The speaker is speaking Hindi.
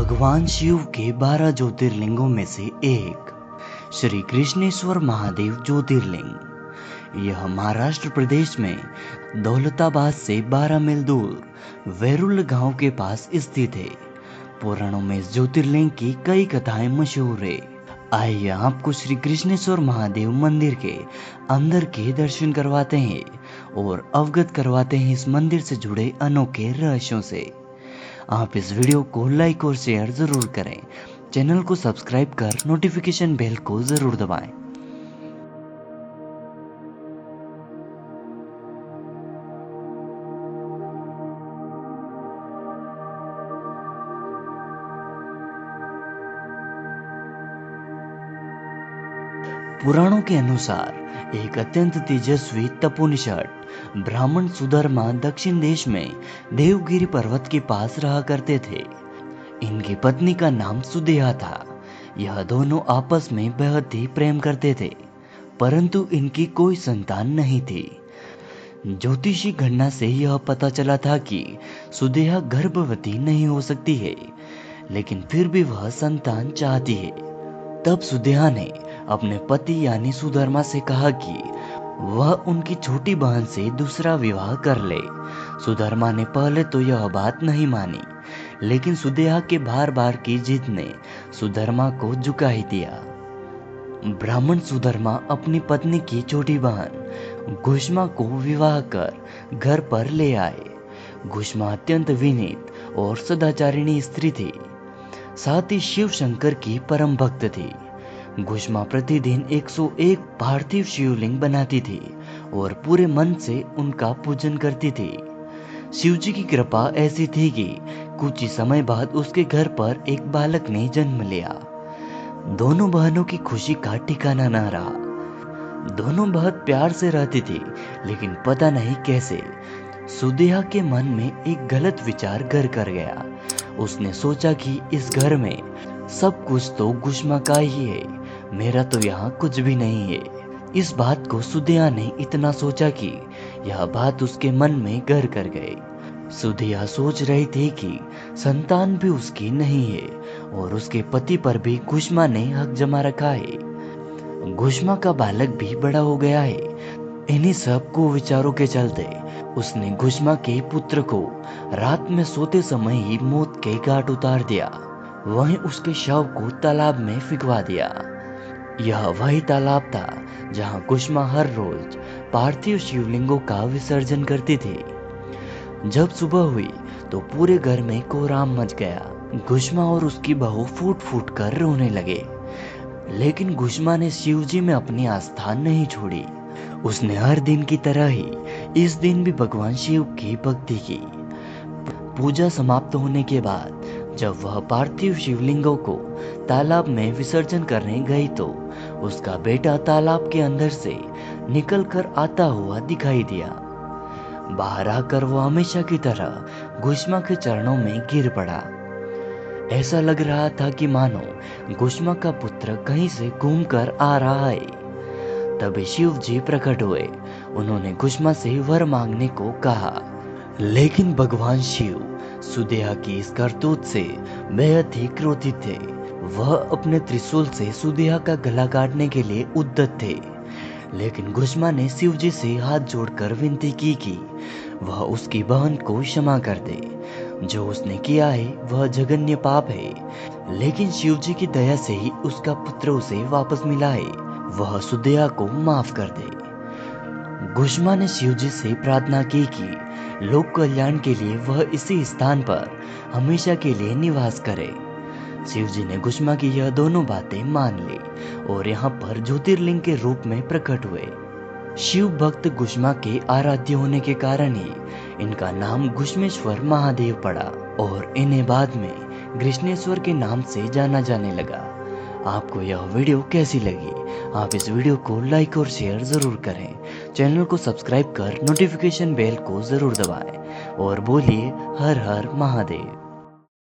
भगवान शिव के 12 ज्योतिर्लिंगों में से एक श्री कृष्णेश्वर महादेव ज्योतिर्लिंग। यह महाराष्ट्र प्रदेश में दौलताबाद से 12 मील दूर वेरुल गांव के पास स्थित है। पुराणों में इस ज्योतिर्लिंग की कई कथाएं मशहूर है। आइए आपको श्री कृष्णेश्वर महादेव मंदिर के अंदर के दर्शन करवाते हैं और अवगत करवाते हैं इस मंदिर से जुड़े अनोखे रहस्यों से। आप इस वीडियो को लाइक और शेयर जरूर करें। चैनल को सब्सक्राइब कर नोटिफिकेशन बेल को जरूर दबाएं। पुराणों के अनुसार एक अत्यंत तेजस्वी तपोनिषद ब्राह्मण सुधर्मा दक्षिण देश में देवगिरी पर्वत के पास रहा करते थे। इनकी पत्नी का नाम सुदेहा था। यह दोनों आपस में बेहद ही प्रेम करते थे, परंतु इनकी कोई संतान नहीं थी। ज्योतिषी गणना से यह पता चला था कि सुदेहा गर्भवती नहीं हो सकती है, लेकिन फिर भी वह संतान चाहती है। तब सुदेहा ने अपने पति यानी सुधर्मा से कहा कि वह उनकी छोटी बहन से दूसरा विवाह कर ले। सुधर्मा ने पहले तो यह बात नहीं मानी, लेकिन सुदेहा के बार बार की जिद ने सुधर्मा को झुका ही दिया। ब्राह्मण सुधर्मा अपनी पत्नी की छोटी बहन घुष्मा को विवाह कर घर पर ले आए। घुष्मा अत्यंत विनीत और सदाचारिणी स्त्री थी, साथ ही शिव शंकर की परम भक्त थी। घुष्मा प्रतिदिन 101 पार्थिव शिवलिंग बनाती थी और पूरे मन से उनका पूजन करती थी। शिवजी की कृपा ऐसी थी कि कुछ ही समय बाद उसके घर पर एक बालक ने जन्म लिया। दोनों बहनों की खुशी का ठिकाना न रहा। दोनों बहुत प्यार से रहती थी, लेकिन पता नहीं कैसे सुदेहा के मन में एक गलत विचार घर कर गया। उसने सोचा कि इस घर में सब कुछ तो घुष्मा का ही है, मेरा तो यहाँ कुछ भी नहीं है। इस बात को सुदेहा ने इतना सोचा कि यह बात उसके मन में घर कर गई। सुदेहा सोच रही थी कि संतान भी उसकी नहीं है और उसके पति पर भी घुष्मा ने हक जमा रखा है। घुष्मा का बालक भी बड़ा हो गया है। इन्हीं सब को विचारों के चलते उसने घुष्मा के पुत्र को रात में सोते समय ही मौत के घाट उतार दिया। वहीं उसके शव को तालाब में फिकवा दिया। यह वही तालाब था जहां घुष्मा हर रोज पार्थिव शिवलिंगों का विसर्जन करती थी। जब सुबह हुई तो पूरे घर में कोहराम मच गया। घुष्मा और उसकी बहू फूट फूट कर रोने लगे, लेकिन घुष्मा ने शिवजी में अपनी आस्था नहीं छोड़ी। उसने हर दिन की तरह ही इस दिन भी भगवान शिव की भक्ति की। पूजा समाप्त होने के बाद जब वह पार्थिव शिवलिंगों को तालाब में विसर्जन करने गई तो उसका बेटा तालाब के अंदर से निकलकर आता हुआ दिखाई दिया। बाहर आकर वो हमेशा की तरह घुष्मा के चरणों में गिर पड़ा। ऐसा लग रहा था कि मानो घुष्मा का पुत्र कहीं से घूमकर आ रहा है। तभी शिव जी प्रकट हुए। उन्होंने घुष्मा से वर मांगने को कहा, लेकिन भगवान शिव सुदेहा की इस करतूत से बेहद ही क्रोधित थे। वह अपने त्रिशूल से सुदेहा का गला काटने के लिए उद्यत थे, लेकिन घुष्मा ने शिवजी से हाथ जोड़कर विनती की कि वह उसकी बहन को क्षमा कर दे। जो उसने किया है वह जघन्य पाप है, लेकिन शिवजी की दया से ही उसका पुत्र उसे वापस मिला है। वह सुदेहा को माफ कर दे। घुष्मा ने शिवजी से प्रार्थना की कि लोक कल्याण के लिए वह इसी स्थान पर हमेशा के लिए निवास करे। शिवजी ने घुष्मा की यह दोनों बातें मान ली और यहाँ पर ज्योतिर्लिंग के रूप में प्रकट हुए। शिव भक्त घुष्मा के आराध्य होने के कारण ही इनका नाम घुष्मेश्वर महादेव पड़ा और इन्हें बाद में कृष्णेश्वर के नाम से जाना जाने लगा। आपको यह वीडियो कैसी लगी? आप इस वीडियो को लाइक और शेयर जरूर करें। चैनल को सब्सक्राइब कर नोटिफिकेशन बेल को जरूर दबाएं और बोलिए हर हर महादेव।